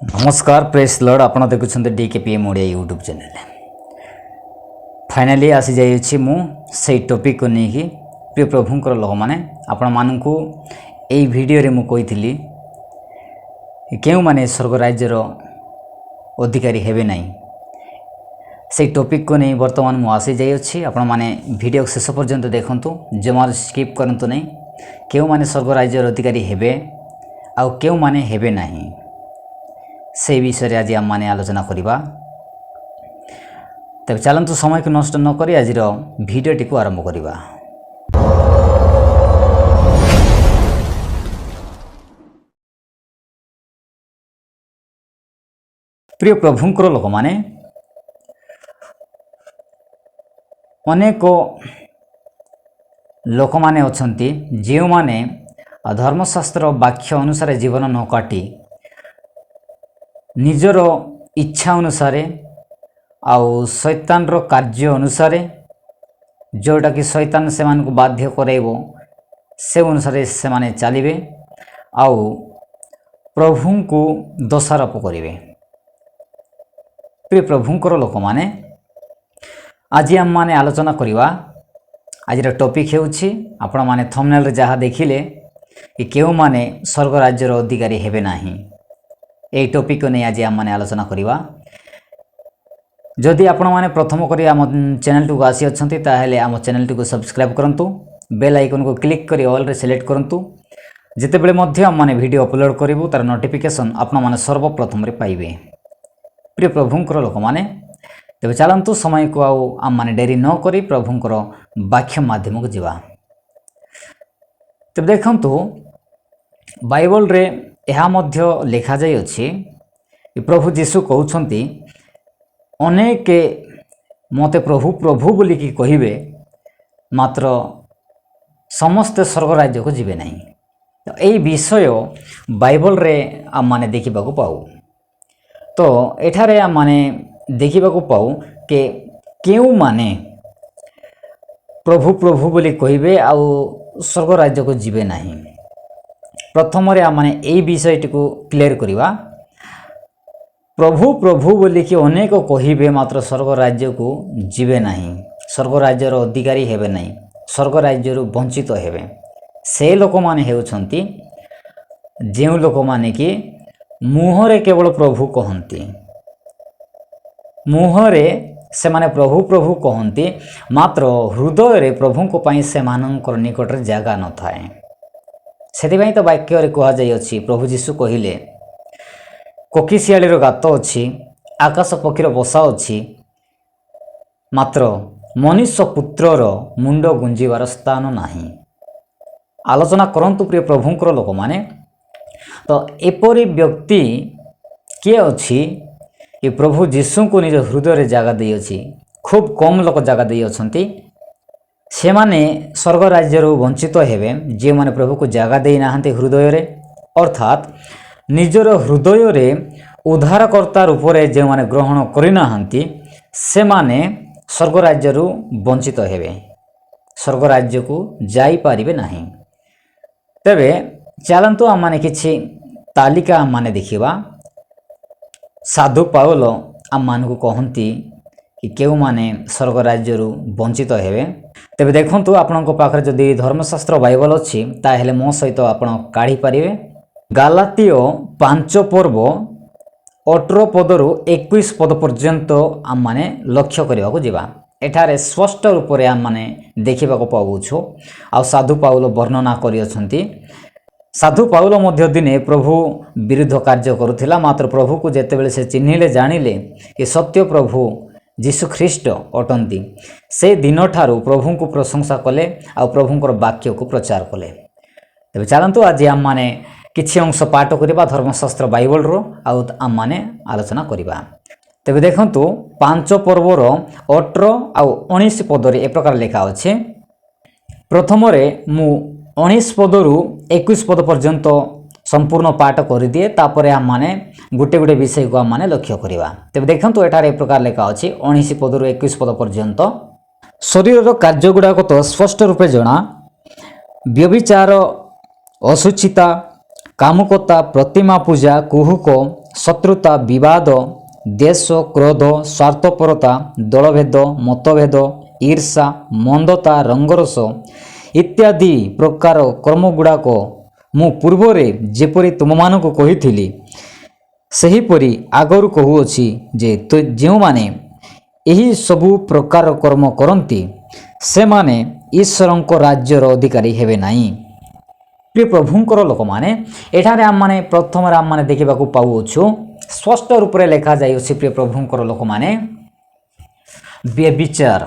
नमस्कार press Lord आपण देखुछन्ते डीकेपीएम Odia YouTube channel. Finally आसी जाइछि मु से टॉपिक को नेकी प्रिय प्रभुंकर लोक माने आपण मानकु एई वीडियो रे मु कहिथिली केउ माने स्वर्ग राज्यर अधिकारी हेबे नाही। से टॉपिक को नहीं वर्तमान मु आसी जाइछि। आपण माने वीडियो शेष पर्यंत देखंतु, जमार स्किप करंतु नहीं। केउ माने स्वर्ग राज्यर अधिकारी हेबे आ केउ माने हेबे नाही से विषय आज आम मैंने आलोचना करवा। तब चलतु समय को नष्ट न करी आज भिडटी को आरंभ करवा। प्रिय प्रभुंकर लोक माने अनेक लोक माने अछंती जो माने धर्मशास्त्र वाक्य अनुसार जीवन न काटी निजर इच्छा अनुसार आउ शैतान रो कार्य अनुसार जोटा कि शैतान से मान को बाध्य कराइबो से अनुसार से माने चलिबे आउ प्रभु को दोषारोप करिवे। प्रिय प्रभुंकर लोक माने आज आम माने आलोचना करवा। आज टॉपिक हेउछि आपण माने थंबनेल रे जहा देखिले कि केउ माने स्वर्ग राज्यर अधिकारी हेबे नाही। এই टॉपिक नहीं आज आम मैंने आलोचना करवा। जदि आपण मैंने प्रथम करी आम चैनल टू आसी अच्छी ताहले आम चैनल टू सब्सक्राइब करंतु, बेल आइकन को क्लिक करी ऑल रे सिलेक्ट करंतु। जितेबेले मध्य आम मैंने वीडियो अपलोड करूँ तार नोटिफिकेशन आपण मैंने सर्वप्रथम रे पाइबे। प्रिय प्रभुंकर लोक माने तेज चलतु समय को आम मैंने डेरी न करी प्रभुंकर वाक्य माध्यम को जीवा। तेज देखंतु बाइबल रे यह मध्य लिखा जाय अछि प्रभु जीशु कहउछंती अनेक मते प्रभु प्रभु बोली कि कहिबे मात्र समस्त स्वर्ग राज्य को जीवे नहीं। तो यही विषय बाइबल रे आम माने देखिबा को पाऊ। तो एठारे आम माने देखिबा को पाऊ के केउ माने प्रभु प्रभु बोली कहिबे आ स्वर्ग राज्य को जीवे नहीं। प्रथम आम मैंने यही विषयटी को क्लियर करवा। प्रभु प्रभु बोली कि अनेक कहिबे मात्र स्वर्ग राज्य को जीवे नहीं, स्वर्ग राज्यर अधिकारी हेबे नहीं, स्वर्ग राज्य वंचित हेबे। से लोक माने हेउछंती जेउ लोक माने कि मुहरे केवल प्रभु कहंती, मुहरे से माने प्रभु प्रभु कहंती मात्र हृदय रे प्रभु को पाई से मानकर निकट रे जागा न थाए। से तो वाक्य कह जाइए प्रभु जीशु कहले कोकिशियालीर गात अच्छी, आकाश पक्षीर बसा अच्छी, मात्र मनुष्य पुत्रर मुंड गुंजिबार स्थान नाही। आलोचना करंतु प्रिय प्रभुंकर लोक माने। तो एपरी व्यक्ति किए अच्छी ये प्रभु जीशु को निज हृदय रे जगह दे अछि। खूब कम लोक जगह दे अछंती। से माने स्वर्ग राज्य वंचित हेबे जे माने प्रभु को जगह दे नाहंते हृदय रे, अर्थात निजर हृदय रे उद्धारकर्ता रूप रे जे माने ग्रहण करि नाहंती से माने स्वर्ग राज्य वंचित हेबे, स्वर्ग राज्य को जाई पारिबे नाही। तबे चलंतु आम माने किछि तालिका आम माने देखिबा। साधु पाउल आम मान को कहंती कि केउ माने स्वर्ग राज्य वंचित हेबे। तेबे देखंतु आपनक पाखरे जदि धर्मशास्त्र बाइबल अछि ताहेले मो सहित आपण काढी परिबे। गालातीय 5 पर्व 18 पदरु 21 पद पर्यंत आम माने लक्ष्य करबा को जिबा। एठारे स्पष्ट रूप रे आम माने देखिबा को पाउछु आ साधु पाउल वर्णना करि अछंती। साधु पाउल मध्य दिने प्रभु विरुद्ध कार्य करुथिला, मात्र प्रभु को जेतेबेले से चिन्हिले जानिले कि सत्य प्रभु जीशु ख्रीष्ट अटंती से दिन ठारू प्रभु को प्रशंसा कले आ प्रभुंकर वाक्य को प्रचार कले। तेज चलतु आज आम माने किछि अंश पाठ करबा धर्मशास्त्र बाइबल रो आम माने आलोचना करबा। तेबे देखंतु 5 पर्वर 18 आ 19 पदरे ए प्रकार लिखा अछि। प्रथम रे मु 19 पदरु 21 पद पर्यंत संपूर्ण पाठ कर दिए, तापर आम माने गोटे गोटे विषय को आम माने लक्ष्य करवा। तेज देखंतु एठारे ए प्रकार लिखा अछि 19 पदरु 21 पद पर्यंत। शरीर कार्य गुड़ाक तो स्पष्ट रूपे जना, व्यभिचार, अशुचिता, कामुकता, प्रतिमा पूजा, कुहुक, ଶତ୍ରୁତା, ବିବାଦ, ଦେଶ, କ୍ରୋଧ, ସ୍ୱାର୍ଥପରତା, ଦଳଭେଦ, ମତଭେଦ, ଈର୍ଷା, ମନ୍ଦତା, ରଙ୍ଗରସ ଇତ୍ୟାଦି ପ୍ରକାର କର୍ମଗୁଡ଼ାକ ମୁଁ ପୂର୍ବରେ ଯେପରି ତୁମମାନଙ୍କୁ କହିଥିଲି, ସେହିପରି ଆଗରୁ କହୁଅଛି ଯେ ଯେଉଁମାନେ ଏହି ସବୁ ପ୍ରକାର କର୍ମ କରନ୍ତି ସେମାନେ ଈଶ୍ୱରଙ୍କ ରାଜ୍ୟର ଅଧିକାରୀ ହେବେ ନାହିଁ। ପ୍ରିୟ ପ୍ରଭୁଙ୍କର ଲୋକମାନେ, ଏଠାରେ ଆମମାନେ ପ୍ରଥମରେ ଆମମାନେ ଦେଖିବାକୁ ପାଉଅଛୁ, ସ୍ପଷ୍ଟ ରୂପରେ ଲେଖାଯାଇଅଛି ପ୍ରିୟ ପ୍ରଭୁଙ୍କର ଲୋକମାନେ, ବ୍ୟଭିଚାର।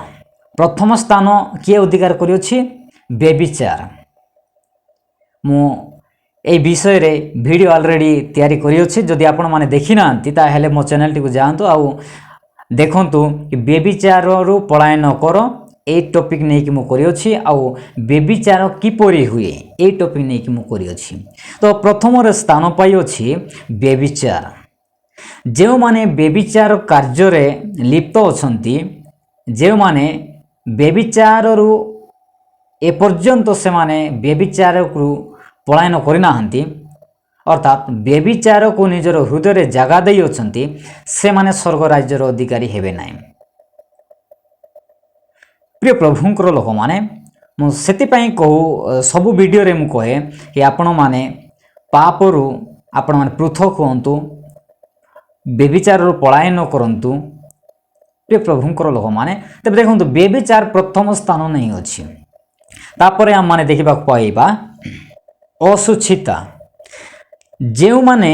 ପ୍ରଥମ ସ୍ଥାନ କିଏ ଅଧିକାର କରିଅଛି? ବ୍ୟଭିଚାର। ମୁଁ এই বিষয়ে ভিডিও অলরেডি তৈরি করিছি। যদি আপনার দেখি না তাহলে মো চ্যানেলটিকে যাআন্তু আউ দেখন্তু ব্যভিচাররু পলায়ন কর এই টপিক নেইকি মু করিছি। আউ ব্যভিচার কিপরি হুয়ে এই টপিক নেইকি মু করিছি। তো প্রথমরে স্থান পাইছি ব্যভিচার। যে মানে ব্যভিচার কার্যরে লিপ্ত অছন্তি, যে মানে ব্যভিচাররু এপর্যন্ত সেমানে ব্যভিচারকু পলায়ন করে না, অর্থাৎ ব্যভিচারকু নিজের হৃদয়ে জাগা দেই অছন্তি, সেমানে স্বর্গ রাজ্যর অধিকারী হেবে নাই। প্রিয় প্রভুঙ্কর লোক মানে মু সেতিপাই কহু সবু ভিডিওরে মু কহে কি আপন মানে পাপরু আপন মানে পৃথক হুঁতু, ব্যভিচাররু পলায়ন করন্তু। প্রিয় প্রভুঙ্কর লোক মানে তবে দেখুন ব্যভিচার প্রথম স্থান নেই অছি। তারপরে আমি দেখা পাইবা অশুচিতা। যে মানে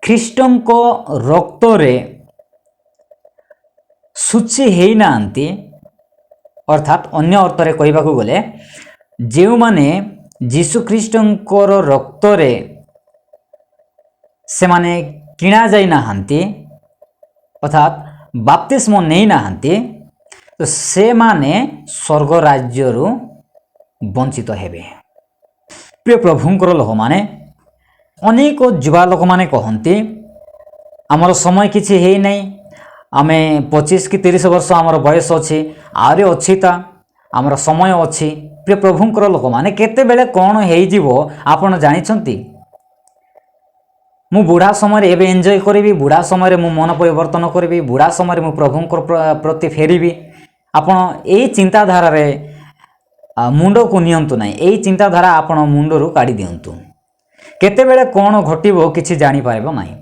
খ্রিস্টଙ୍କ রক্তরে শুচি হই না, অর্থাৎ অন্য অর্থরে কহিবাকু গলে যে মানে যীশুখ্রিস্টଙ୍କର রক্তরে সেমানে কিনা যাই না, অর্থাৎ বাপ্তিস্ম নেই না, তো সেমানে স্বর্গ রাজ্যরু বঞ্চিত হেবে। প্রিয় প্রভুঙ্কর লোক মানে অনেক যুবা লোক মানে কহନ୍ତି আমার সময় কিছু হই নাই, আমি 25 কি 30 বর্ষ আমার বয়স অছি, আহরি অছি তা আমার সময় অছি। প্রিয় প্রভুঙ্কর লোক মানে কেতেবেলে কোণ হইଯିব আপন জানিছন্তি? মু বুঢ়া সময় এবে এনজয় করিবি, বুঢ়া সময় মু মন পরিবর্তন করিবি, বুঢ়া সময় মু প্রভুঙ্কর প্রতি ফেরিবি। আপন এই চিন্তাধারারে মুন্ডକୁ ନିଅନ୍ତୁ ନାହିଁ। এই ଚିନ୍ତାଧାରା ଆପଣ ମୁଣ୍ଡରୁ କାଢ଼ି ଦିଅନ୍ତୁ। କେତେବେଳେ କ'ଣ ଘଟିବ କିଛି ଜାଣିପାରିବ ନାହିଁ।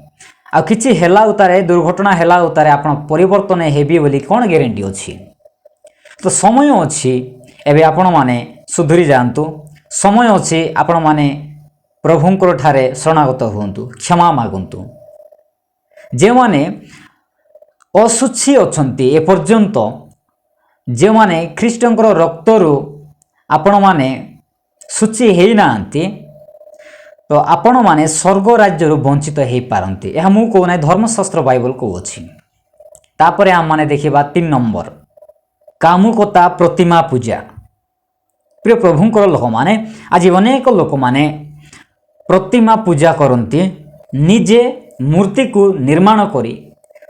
ଆଉ କିଛି ହେଲା ଉତାରେ, ଦୁର୍ଘଟଣା ହେଲା ଉତାରେ ଆପଣ ପରିବର୍ତ୍ତନ ହେବି ବୋଲି କ'ଣ ଗ୍ୟାରେଣ୍ଟି ଅଛି? ତ ସମୟ ଅଛି, ଏବେ ଆପଣମାନେ ସୁଧୁରି ଯାଆନ୍ତୁ। ସମୟ ଅଛି, ଆପଣମାନେ ପ୍ରଭୁଙ୍କର ଠାରେ ଶରଣାଗତ ହୁଅନ୍ତୁ, କ୍ଷମା ମାଗନ୍ତୁ। ଯେଉଁମାନେ ଅଶୁଚି ଅଛନ୍ତି ଏପର୍ଯ୍ୟନ୍ତ, ଯେଉଁମାନେ ଖ୍ରୀଷ୍ଟଙ୍କର ରକ୍ତରୁ आपण माने सूची हेई नांती, तो आपण माने स्वर्ग राज्य वंचित हो पारती। यह मु कहूना धर्मशास्त्र बाइबल कहूँ। तापरे आम माने देखिबा 3 नंबर कामुकता, प्रतिमा पूजा। प्रिय प्रभुंकर लोक माने आज अनेक लोक माने प्रतिमा पूजा करती, निजे मूर्ति को निर्माण करी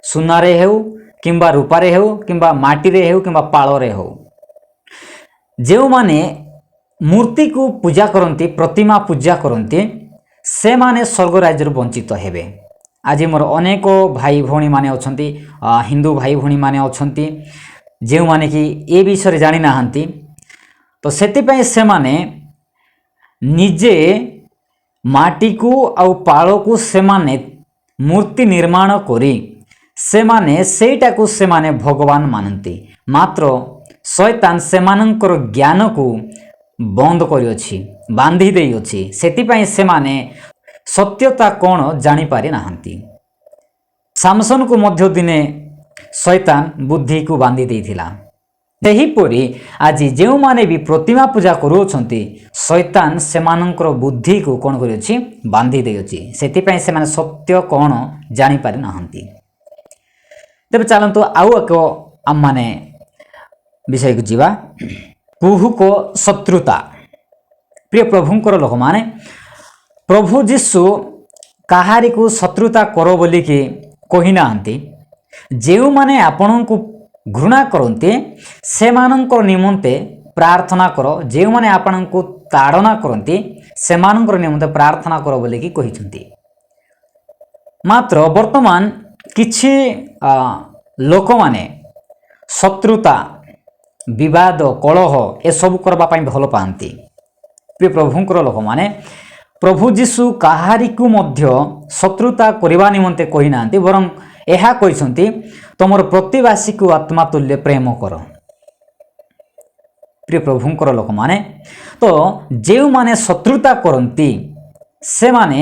सुनारे हेउ किंबा रूपारे हेउ किंबा माटीरे हेउ किंबा पाଳରେ हेउ, जो माने मूर्ति को पूजा करती, प्रतिमा पूजा करती, से माने स्वर्ग राज्य वंचित हेबे। आज मोर अनेक भाई भौणी माने अछंती, हिंदू भाई भौणी माने अछंती, जो माने कि ए विषय जानी नाहंती, तो सेतिपई से माने निजे माटी को आउ पाळ को से माने मूर्ति निर्माण करी से माने सेटा को से माने भगवान मानती। मात्र शैतान सेमानंकर ज्ञान को बंद करियोछि, बांधी देइयोछि। सेतिपई से माने सत्यता कोण जानि पारि नाहंती। सामसन को मध्य दिने शैतान बुद्धि को बांधी देइथिला। सेहिपरि आज जो माने भी प्रतिमा पूजा करूछंती, शैतान सेमानंकर बुद्धि को कोण करियोछि, बांधी देइयोछि। सेतिपई से माने सत्य कोण जानि पारि नाहंती। तबे चलंतु आउ एक आम माने विषय को जीवा, कुहुक शत्रुता। प्रिय प्रभुंकर लोक माने प्रभु जीशु काहारी को शत्रुता करो बोली कि कही नाहंती। जो माने आपण को घृणा करते से मानंकर निमंते प्रार्थना करो, जो माने आपण को ताड़ना करते से मानंकर निमंते प्रार्थना करो बोली कि कहिसंती। ମାତ୍ର ବର୍ତ୍ତମାନ କିଛି ଲୋକମାନେ ଶତ୍ରୁତା ବିବାଦ କଳହ ଏସବୁ କରିବା ପାଇଁ ଭଲ ପାଆନ୍ତି। ପ୍ରିୟ ପ୍ରଭୁଙ୍କର ଲୋକମାନେ ପ୍ରଭୁ ଯୀଶୁ କାହାରିକୁ ମଧ୍ୟ ଶତ୍ରୁତା କରିବା ନିମନ୍ତେ କହିନାହାନ୍ତି, ବରଂ ଏହା କହିଛନ୍ତି ତୁମର ପ୍ରତିବାସୀକୁ ଆତ୍ମା ତୁଲ୍ୟ ପ୍ରେମ କର। ପ୍ରିୟ ପ୍ରଭୁଙ୍କର ଲୋକମାନେ, ତ ଯେଉଁମାନେ ଶତ୍ରୁତା କରନ୍ତି ସେମାନେ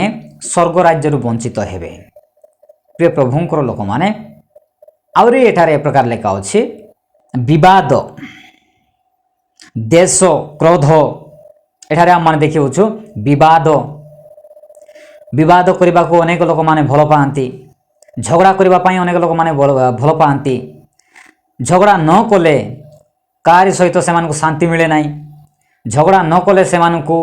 ସ୍ୱର୍ଗ ରାଜ୍ୟରୁ ବଞ୍ଚିତ ହେବେ। ପ୍ରିୟ ପ୍ରଭୁଙ୍କର ଲୋକମାନେ, ଆହୁରି ଏଠାରେ ଏ ପ୍ରକାର ଲେଖା ଅଛି, ବିବାଦ ଦେଶ କ୍ରୋଧ, ଏଠାରେ ଆମମାନେ ଦେଖିଅଛୁ ବିବାଦ କରିବାକୁ ଅନେକ ଲୋକମାନେ ଭଲ ପାଆନ୍ତି, ଝଗଡ଼ା କରିବା ପାଇଁ ଅନେକ ଲୋକମାନେ ଭଲ ପାଆନ୍ତି। ଝଗଡ଼ା ନ କଲେ କାହାରି ସହିତ ସେମାନଙ୍କୁ ଶାନ୍ତି ମିଳେ ନାହିଁ, ଝଗଡ଼ା ନ କଲେ ସେମାନଙ୍କୁ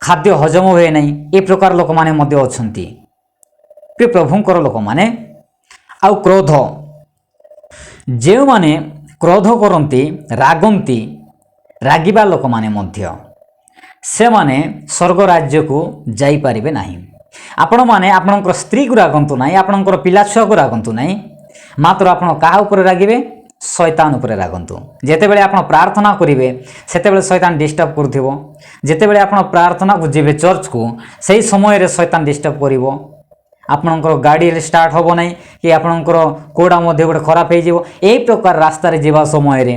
ଖାଦ୍ୟ ହଜମ ହୁଏ ନାହିଁ। ଏ ପ୍ରକାର ଲୋକମାନେ ମଧ୍ୟ ଅଛନ୍ତି। ପ୍ରିୟ ପ୍ରଭୁଙ୍କର ଲୋକମାନେ, ଆଉ କ୍ରୋଧ, ଯେଉଁମାନେ କ୍ରୋଧ କରନ୍ତି, ରାଗନ୍ତି, ରାଗିବା ଲୋକମାନେ ମଧ୍ୟ ସେମାନେ ସ୍ୱର୍ଗ ରାଜ୍ୟକୁ ଯାଇପାରିବେ ନାହିଁ। ଆପଣମାନେ ଆପଣଙ୍କର ସ୍ତ୍ରୀକୁ ରାଗନ୍ତୁ ନାହିଁ, ଆପଣଙ୍କର ପିଲାଛୁଆକୁ ରାଗନ୍ତୁ ନାହିଁ, ମାତ୍ର ଆପଣ କାହା ଉପରେ ରାଗିବେ? ଶୈତାନ ଉପରେ ରାଗନ୍ତୁ। ଯେତେବେଳେ ଆପଣ ପ୍ରାର୍ଥନା କରିବେ ସେତେବେଳେ ଶୈତାନ ଡିଷ୍ଟର୍ବ କରୁଥିବ, ଯେତେବେଳେ ଆପଣ ପ୍ରାର୍ଥନାକୁ ଯିବେ ଚର୍ଚ୍ଚକୁ ସେହି ସମୟରେ ଶୈତାନ ଡିଷ୍ଟର୍ବ କରିବ। ଆପଣଙ୍କର ଗାଡ଼ିରେ ଷ୍ଟାର୍ଟ ହେବ ନାହିଁ କି ଆପଣଙ୍କର କେଉଁଟା ମଧ୍ୟ ଗୋଟେ ଖରାପ ହେଇଯିବ। ଏହି ପ୍ରକାର ରାସ୍ତାରେ ଯିବା ସମୟରେ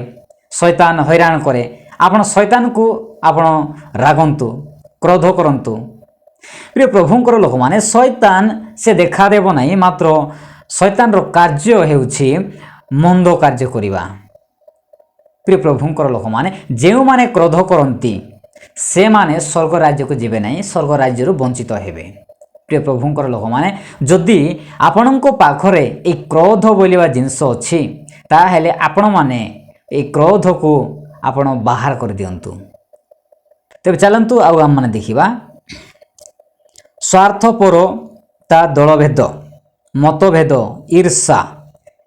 ଶୈତାନ ହଇରାଣ କରେ। ଆପଣ ଶୈତାନକୁ ଆପଣ ରାଗନ୍ତୁ, କ୍ରୋଧ କରନ୍ତୁ। ପ୍ରିୟ ପ୍ରଭୁଙ୍କର ଲୋକମାନେ, ଶୈତାନ ସେ ଦେଖାଦେବ ନାହିଁ, ମାତ୍ର ଶୈତାନର କାର୍ଯ୍ୟ ହେଉଛି ମନ୍ଦ କାର୍ଯ୍ୟ କରିବା। ପ୍ରିୟ ପ୍ରଭୁଙ୍କର ଲୋକମାନେ, ଯେଉଁମାନେ କ୍ରୋଧ କରନ୍ତି ସେମାନେ ସ୍ୱର୍ଗ ରାଜ୍ୟକୁ ଯିବେ ନାହିଁ, ସ୍ୱର୍ଗ ରାଜ୍ୟରୁ ବଞ୍ଚିତ ହେବେ। ପ୍ରିୟ ପ୍ରଭୁଙ୍କର ଲୋକମାନେ, ଯଦି ଆପଣଙ୍କ ପାଖରେ ଏହି କ୍ରୋଧ ବୋଲିବା ଜିନିଷ ଅଛି ତାହେଲେ ଆପଣମାନେ ଏହି କ୍ରୋଧକୁ ଆପଣ ବାହାର କରିଦିଅନ୍ତୁ। ତେବେ ଚାଲନ୍ତୁ ଆଉ ଆମମାନେ ଦେଖିବା ସ୍ୱାର୍ଥପରତା, ଦଳଭେଦ, ମତଭେଦ, ଈର୍ଷା।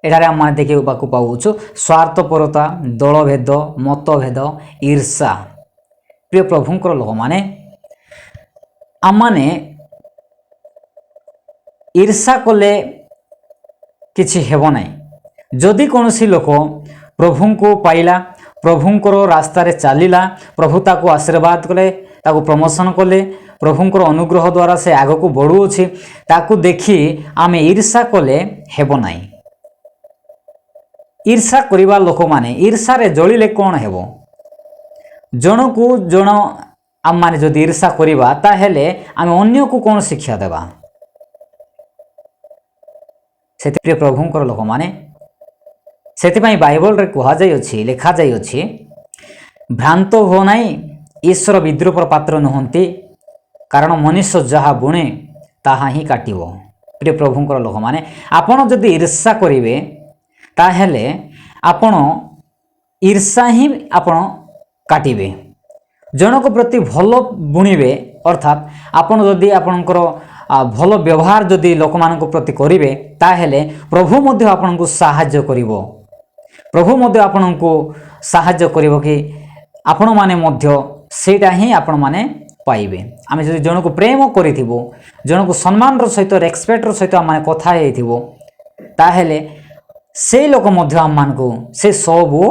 ଏଠାରେ ଆମମାନେ ଦେଖିବାକୁ ପାଉଛୁ ସ୍ୱାର୍ଥପରତା, ଦଳଭେଦ, ମତଭେଦ, ଈର୍ଷା। ପ୍ରିୟ ପ୍ରଭୁଙ୍କର ଲୋକମାନେ, ଆମମାନେ ଈର୍ଷା କଲେ କିଛି ହେବ ନାହିଁ। ଯଦି କୌଣସି ଲୋକ ପ୍ରଭୁଙ୍କୁ ପାଇଲା, ପ୍ରଭୁଙ୍କର ରାସ୍ତାରେ ଚାଲିଲା, ପ୍ରଭୁ ତାକୁ ଆଶୀର୍ବାଦ କଲେ, ତାକୁ ପ୍ରମୋଶନ କଲେ, ପ୍ରଭୁଙ୍କର ଅନୁଗ୍ରହ ଦ୍ୱାରା ସେ ଆଗକୁ ବଢ଼ୁଅଛି, ତାକୁ ଦେଖି ଆମେ ଈର୍ଷା କଲେ ହେବ ନାହିଁ। ଈର୍ଷା କରିବା ଲୋକମାନେ ଈର୍ଷାରେ ଜଳିଲେ କ'ଣ ହେବ? ଜଣକୁ ଜଣ ଆମମାନେ ଯଦି ଈର୍ଷା କରିବା ତାହେଲେ ଆମେ ଅନ୍ୟକୁ କ'ଣ ଶିକ୍ଷା ଦେବା? ସେଥିପାଇଁ ପ୍ରଭୁଙ୍କର ଲୋକମାନେ, ସେଥିପାଇଁ ବାଇବଲରେ କୁହାଯାଇଅଛି, ଲେଖାଯାଇଅଛି, ଭ୍ରାନ୍ତ ହୁଅ ନାହିଁ, ଈଶ୍ୱର ବିଦ୍ରୂପର ପାତ୍ର ନୁହନ୍ତି, କାରଣ ମନୁଷ୍ୟ ଯାହା ବୁଣେ ତାହା ହିଁ କାଟିବ। ପ୍ରିୟ ପ୍ରଭୁଙ୍କର ଲୋକମାନେ, ଆପଣ ଯଦି ଈର୍ଷା କରିବେ ତାହେଲେ ଆପଣ ଈର୍ଷା ହିଁ ଆପଣ କାଟିବେ। ଜଣଙ୍କ ପ୍ରତି ଭଲ ବୁଣିବେ, ଅର୍ଥାତ୍ ଆପଣ ଯଦି ଆପଣଙ୍କର ଭଲ ବ୍ୟବହାର ଯଦି ଲୋକମାନଙ୍କ ପ୍ରତି କରିବେ ତାହେଲେ ପ୍ରଭୁ ମଧ୍ୟ ଆପଣଙ୍କୁ ସାହାଯ୍ୟ କରିବ। ପ୍ରଭୁ ମଧ୍ୟ ଆପଣଙ୍କୁ ସାହାଯ୍ୟ କରିବ କି ଆପଣମାନେ ମଧ୍ୟ ସେଇଟା ହିଁ ଆପଣମାନେ ପାଇବେ। ଆମେ ଯଦି ଜଣକୁ ପ୍ରେମ କରିଥିବୁ, ଜଣକୁ ସମ୍ମାନର ସହିତ, ରେସ୍ପେକ୍ଟର ସହିତ ଆମମାନେ କଥା ହେଇଥିବୁ, ତାହେଲେ ସେଇ ଲୋକ ମଧ୍ୟ ଆମମାନଙ୍କୁ ସେ ସବୁ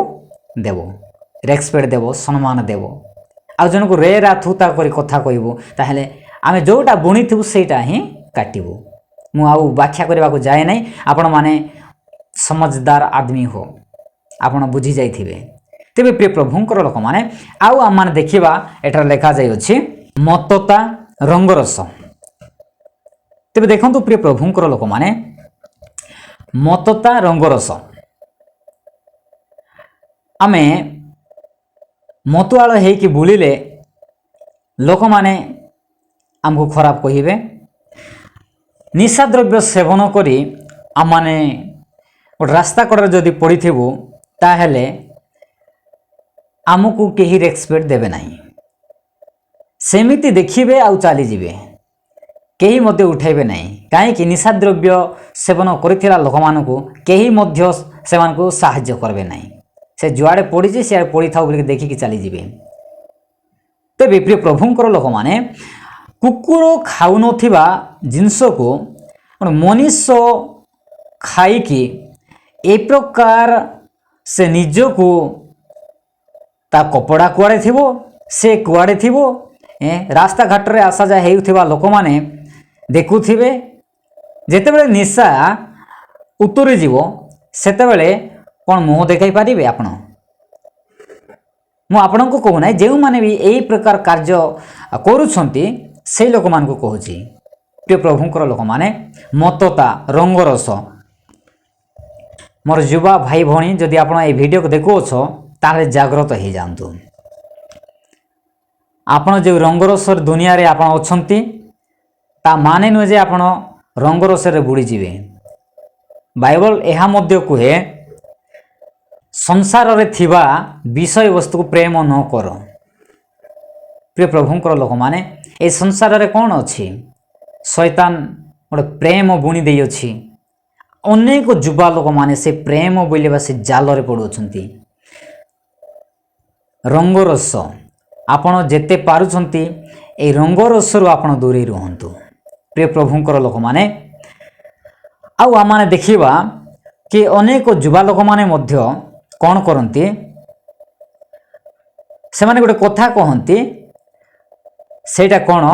ଦେବ, ରେସ୍ପେକ୍ଟ ଦେବ, ସମ୍ମାନ ଦେବ। ଆଉ ଜଣକୁ ରେରା ଥୁତା କରି କଥା କହିବୁ ତାହେଲେ ଆମେ ଯେଉଁଟା ବୁଣିଥିବୁ ସେଇଟା ହିଁ କାଟିବୁ। ମୁଁ ଆଉ ବ୍ୟାଖ୍ୟା କରିବାକୁ ଯାଏ ନାହିଁ, ଆପଣମାନେ ସମଝଦାର ଆଦମୀ ହୋ, ଆପଣ ବୁଝି ଯାଇଥିବେ। ତେବେ ପ୍ରିୟ ପ୍ରଭୁଙ୍କର ଲୋକମାନେ, ଆଉ ଆମମାନେ ଦେଖିବା ଏଠାରେ ଲେଖାଯାଇଅଛି ମତତା, ରଙ୍ଗରସ। ତେବେ ଦେଖନ୍ତୁ ପ୍ରିୟ ପ୍ରଭୁଙ୍କର ଲୋକମାନେ, ମତତା, ରଙ୍ଗରସ, ଆମେ ମତୁଆଳ ହେଇକି ବୁଲିଲେ ଲୋକମାନେ ଆମକୁ ଖରାପ କହିବେ। ନିଶାଦ୍ରବ୍ୟ ସେବନ କରି ଆମମାନେ ଗୋଟେ ରାସ୍ତା କଡ଼ରେ ଯଦି ପଡ଼ିଥିବୁ ତାହେଲେ ଆମକୁ କେହି ରେସ୍ପେକ୍ଟ ଦେବେ ନାହିଁ। ସେମିତି ଦେଖିବେ ଆଉ ଚାଲିଯିବେ, କେହି ମଧ୍ୟ ଉଠାଇବେ ନାହିଁ। କାହିଁକି? ନିଶାଦ୍ରବ୍ୟ ସେବନ କରିଥିବା ଲୋକମାନଙ୍କୁ କେହି ମଧ୍ୟ ସେମାନଙ୍କୁ ସାହାଯ୍ୟ କରିବେ ନାହିଁ। ସେ ଯୁଆଡ଼େ ପଡ଼ିଛି ସିଆଡ଼େ ପଡ଼ିଥାଉ ବୋଲି ଦେଖିକି ଚାଲିଯିବେ। ତେବେ ପ୍ରିୟ ପ୍ରଭୁଙ୍କର ଲୋକମାନେ, କୁକୁର ଖାଉନଥିବା ଜିନିଷକୁ मनीष खाई ए प्रकार से निजको ता कपड़ा कुआड़े थिबो से कुआड़े थिबो रास्ता घाट रे आसा जा हेउथिबा लोक माने देखुथिबे जेतेबेले निशा उतरी जीवो सेतेबेले कोन मुह देखाई पारिबे आपण मु आपनको कहू ना जे माने भी एई प्रकार कार्य करूछंती से लोक मान को कहूची प्रिय प्रभुंकर लोक माने मतता रंगरस मोर युवा भाई भणी जदि आपण ए वीडियो को देखुछ ताले जागृत हो जातु आपण जो रंगरस दुनिया रे आपण अछंती ता माने नुहे जे आपण रंगरस रे बुड़ी जीवे बाइबल एहा मध्य कहे संसार रे थिबा विषय वस्तु को प्रेम न कर प्रिय प्रभुंकर लोक माने ए संसार रे कौन अछि शैतान गोटे प्रेम बुणी दे अछि अनेक युवा लोक माने से प्रेम बोलिबा से जाल रे पड़ुछंती रंगरस आपण जेते पारुछंती ए रंगरस रु आपण दूरे रहंतु प्रिय प्रभुंकर लोक माने आउ आमाने देखिबा कि अनेक युवा लोक माने मध्य कौन करंती से माने गोटे कथा कहंती सेटा कौन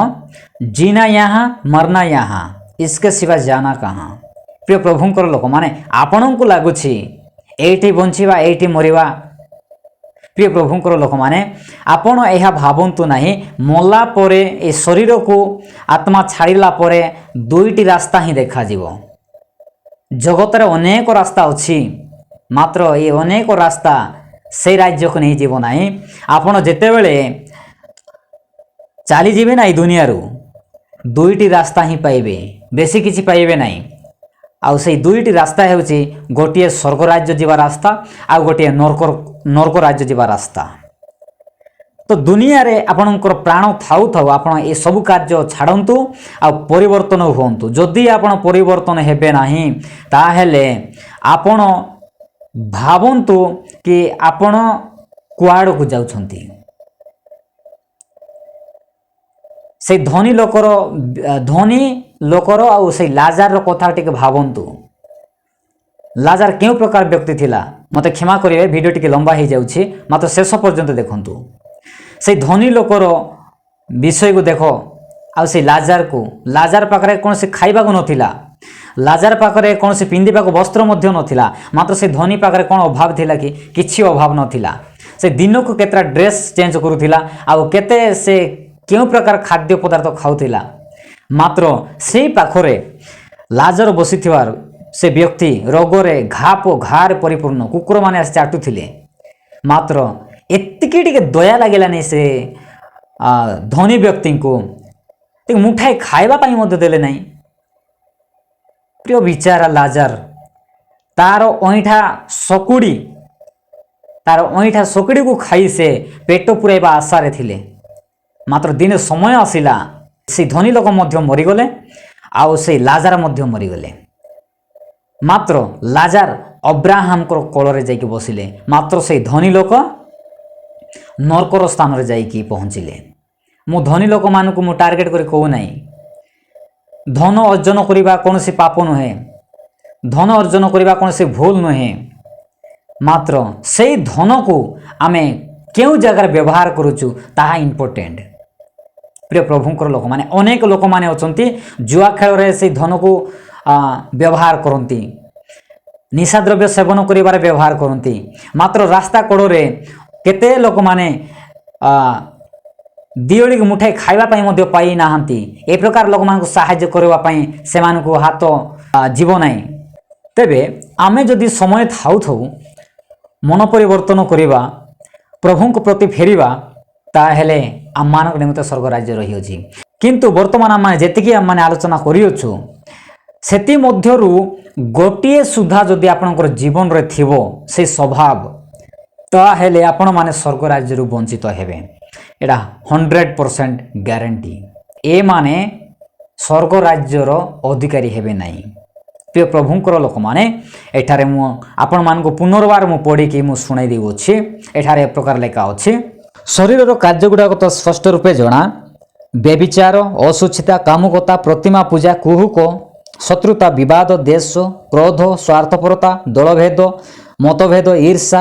जीना यहाँ मरना यहाँ इसके सिवा जाना कहाँ प्रिय प्रभुंकर लोक माने आपन को लागुछि एठी बंचिबा एठी मरिबा प्रिय प्रभुंकर लोक माने आपण एहा भावंतु नाही मोला परे ए शरीर को आत्मा छाड़िला परे दुईटी रास्ता ही देखा जीवो जगत रे अनेक रास्ता अछि मात्र ये अनेक रास्ता से राज्य को नहीं जीव नाही आपण जेतेबेले चाली जीवे ना दुनिया रू दुईटी रास्ता ही पाइबे बेसी किछि पाइबे नाही आउ से दुईटी रास्ता हेउछि गोटिए स्वर्ग राज्य जीवा रास्ता आउ गोटिए नरक राज्य जीवा रास्ता तो दुनिया रे आपणकर प्राण थाउ थाउ आपण ए सब कार्य छाड़ंतु आ परिवर्तन होंतु जदि आपण परिवर्तन हेबे नाही ताहेले आपण भावंतु कि आपण कुआड़ को जाउछंती से धनी लोकर आउ से लाजार कथा टिके भावंतु लाजार केउ प्रकार व्यक्ति थिला मते क्षमा करिवे वीडियो टिके लंबा हो जाउछि मात्र शेष पर्यंत देखंतु से धनी लोकर विषय को देखो आ से लाजार पाखरे कोन से खाइबा को नथिला लाजार पाखरे कोन से पिंदिबा को वस्त्र मध्य नथिला मात्र से धनी पाखरे कोन अभाव थिला कि किछि अभाव नथिला से दिन को केतरा ड्रेस चेंज करूथिला आ केते से केउ प्रकार खाद्य पदार्थ खाउथिला मात्र से पाखरे लाजर बसिथिवार से व्यक्ति रोगरे घाप घार परिपूर्ण कुकुर माने चाटुथिले मात्र एतिकी टिके दया लागेलानी से धनी व्यक्ति को मुठाए खाइबा पाई मध्य देले नाही प्रिय विचारा लाजर तार अईठा सकुड़ी को खाई से पेट पुराइबा आशा रे थिले मात्र दिन समय आसिला से धनी लोक मध्य मरीगले आउ से लाजार मध्य मरीगले मात्र लाजार अब्राहम को कोଳରେ जाइके बसिले मात्र से धनी लोक नरकर स्थान रे जाइके पहुँचिले मु धनी लोक मानक मु टार्गेट करी कहू नाही धन अर्जन करिबा कोनोसी पाप नुहे धन अर्जन करिबा कोनोसी भूल नुहे मात्र से धन को आमे केउ जगह व्यवहार करूछु ताहा इंपोर्टेंट प्रिय प्रभुंकर लोक माने अनेक लोक माने अछंती जुआ खेल रे से धन को व्यवहार करंती निशा द्रव्य सेवन करिबार व्यवहार करंती मात्र रास्ता कड़ रे केते लोक माने दियोली के मुठाई खाइबा पाई मध्य पाई नाहंती ए प्रकार लोक मान को सहाय्य करबा पाई से मान को हाथ जीव नाही तेबे आमे जदि समय थाउ थाउ मन परिवर्तन करिबा प्रभु को प्रति फेरिबा ताहेले आम मानक निमित्त स्वर्ग राज्य रही अछि किंतु वर्तमान आम जेतिकी आम माने आलोचना करियोछु सेति मध्यरु गोटिए सुधा जदि आपनकर जीवन रे थिबो से स्वभाव ताहेले आपण माने स्वर्ग राज्य रु वंचित हेबे एटा 100% ग्यारंटी ए माने स्वर्ग राज्यर अधिकारी हेबे नाही प्रिय प्रभुंकर लोक माने एठारे मु आपण मान को पुनर्बार मु पढ़ी कि मु सुनाई देउ अछि एठारे एक प्रकार लेखा अछि शरीर रो कार्य गुडा तो स्पष्ट रूपे जणा व्यभिचार असुचिता कामुकता प्रतिमा पूजा कुहुक ଶତ୍ରୁତା, ବିବାଦ, ଦ୍ୱେଷ, କ୍ରୋଧ, ସ୍ୱାର୍ଥପରତା, ଦଳଭେଦ, ମତଭେଦ, ଈର୍ଷା,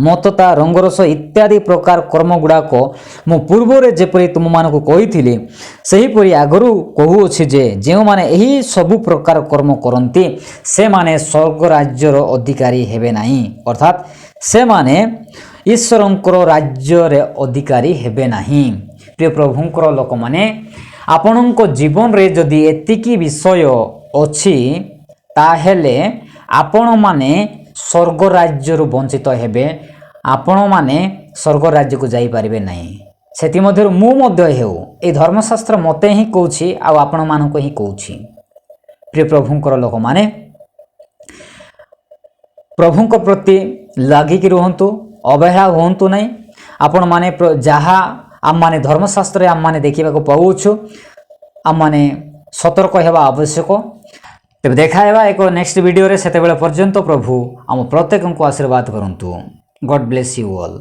ମତତା, ରଙ୍ଗରସ ଇତ୍ୟାଦି ପ୍ରକାର କର୍ମଗୁଡ଼ାକ ମୁଁ ପୂର୍ବରେ ଯେପରି ତୁମମାନଙ୍କୁ କହିଥିଲି ସେହିପରି ଆଗରୁ କହୁଅଛି ଯେ ଯେଉଁମାନେ ଏହି ସବୁ ପ୍ରକାର କର୍ମ କରନ୍ତି ସେମାନେ ସ୍ୱର୍ଗ ରାଜ୍ୟର ଅଧିକାରୀ ହେବେ ନାହିଁ। ଅର୍ଥାତ୍ ସେମାନେ ଈଶ୍ୱରଙ୍କର ରାଜ୍ୟରେ ଅଧିକାରୀ ହେବେ ନାହିଁ। ପ୍ରିୟ ପ୍ରଭୁଙ୍କର ଲୋକମାନେ, ଆପଣଙ୍କ ଜୀବନରେ ଯଦି ଏତିକି ବିଷୟ ଅଛି ତାହେଲେ ଆପଣମାନେ ସ୍ୱର୍ଗ ରାଜ୍ୟରୁ ବଞ୍ଚିତ ହେବେ, ଆପଣମାନେ ସ୍ୱର୍ଗ ରାଜ୍ୟକୁ ଯାଇପାରିବେ ନାହିଁ। ସେଥିମଧ୍ୟରୁ ମୁଁ ମଧ୍ୟ ହେଉ ଏହି ଧର୍ମଶାସ୍ତ୍ର ମୋତେ ହିଁ କହୁଛି ଆଉ ଆପଣମାନଙ୍କୁ ହିଁ କହୁଛି। ପ୍ରିୟ ପ୍ରଭୁଙ୍କର ଲୋକମାନେ, ପ୍ରଭୁଙ୍କ ପ୍ରତି ଲାଗିକି ରୁହନ୍ତୁ, ଅବହେଳା ହୁଅନ୍ତୁ ନାହିଁ। ଆପଣମାନେ ଯାହା ଆମମାନେ ଧର୍ମଶାସ୍ତ୍ରରେ ଆମମାନେ ଦେଖିବାକୁ ପାଉଛୁ ଆମମାନେ ସତର୍କ ହେବା ଆବଶ୍ୟକ। ତେବେ ଦେଖା ହେବା ଏକ ନେକ୍ସଟ ଭିଡ଼ିଓରେ। ସେତେବେଳେ ପର୍ଯ୍ୟନ୍ତ ପ୍ରଭୁ ଆମ ପ୍ରତ୍ୟେକଙ୍କୁ ଆଶୀର୍ବାଦ କରନ୍ତୁ। ଗଡ୍ ବ୍ଲେସ୍ ୟୁ ଅଲ୍।